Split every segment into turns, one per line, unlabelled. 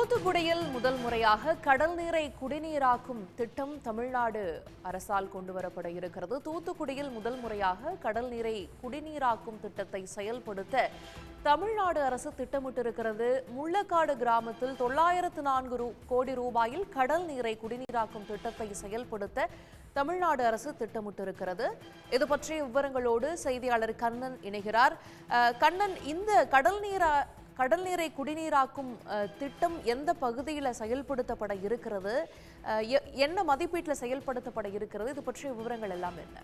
தூத்துக்குடியில் முதல் முறையாக கடல் நீரை குடிநீராக்கும் திட்டம் தமிழ்நாடு அரசால் கொண்டுவரப்பட இருக்கிறது. தூத்துக்குடியில் முதல் முறையாக கடல் நீரை குடிநீராக்கும் திட்டத்தை செயல்படுத்த தமிழ்நாடு அரசு திட்டமிட்டிருக்கிறது. முள்ளக்காடு கிராமத்தில் 904 கோடி ரூபாயில் கடல் நீரை குடிநீராக்கும் திட்டத்தை செயல்படுத்த தமிழ்நாடு அரசு திட்டமிட்டிருக்கிறது. இது பற்றிய விவரங்களோடு செய்தியாளர் கண்ணன் இணைகிறார். கண்ணன், இந்த கடல் நீரை குடிநீராக்கும் திட்டம் எந்த பகுதியில் செயல்படுத்தப்பட இருக்கிறது, என்ன மதிப்பீட்டில் செயல்படுத்தப்பட இருக்கிறது, இது பற்றிய விவரங்கள் எல்லாம் என்ன?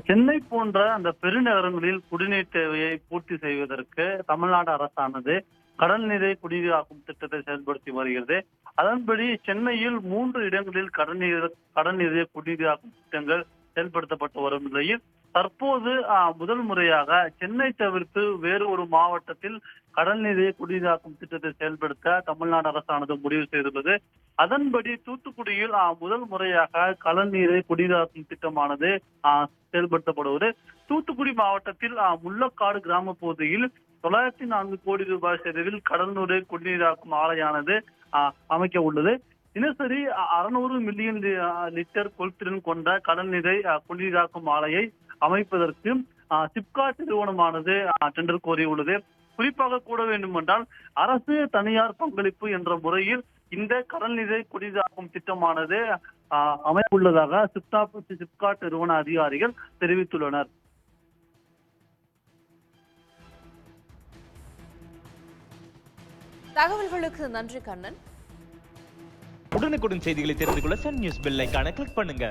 சென்னை போன்ற அந்த பெருநகரங்களில் குடிநீர் தேவையை பூர்த்தி செய்வதற்கு தமிழ்நாடு அரசானது கடல் நீரை குடிநீராக்கும் திட்டத்தை செயல்படுத்தி வருகிறது. அதன்படி சென்னையில் 3 இடங்களில் கடல் நீரை குடிநீராக்கும் திட்டங்கள் செயல்படுத்தப்பட்டு வரும் நிலையில் தற்போது முதல் முறையாக சென்னை தவிர்த்து வேறு ஒரு மாவட்டத்தில் கடல் நீரை குடிநீராக்கும் திட்டத்தை செயல்படுத்த தமிழ்நாடு அரசானது முடிவு செய்துள்ளது. அதன்படி தூத்துக்குடியில் முதல் முறையாக கடல் நீரை குடிநீராக்கும் திட்டமானது செயல்படுத்தப்படுவது. தூத்துக்குடி மாவட்டத்தில் முள்ளக்காடு கிராம பகுதியில் 904 கோடி ரூபாய் செலவில் கடல் நீரை குடிநீராக்கும் ஆலையானது அமைக்க உள்ளது. தினசரி 600 மில்லியன் லிட்டர் கொள்திறன் கொண்ட கடல் நீரை குடிநீராக்கும் ஆலையை அமைப்பதற்கு சிப்காட் நிறுவனமானது டெண்டர் கோரியுள்ளது. குறிப்பாக கூட வேண்டும் என்றால் அரசு தனியார் பங்களிப்பு என்ற முறையில் இந்த கடல் நீரை குடிநீராக்கும் திட்டமானது அமைப்புள்ளதாக சிப்காட் நிறுவன அதிகாரிகள் தெரிவித்துள்ளனர்.
தகவல்களுக்கு நன்றி கண்ணன்.
உடனுக்குடன் செய்திகளை தெரிந்து கொள்ள சன் நியூஸ் பெல் ஐகானை கிளிக் பண்ணுங்க.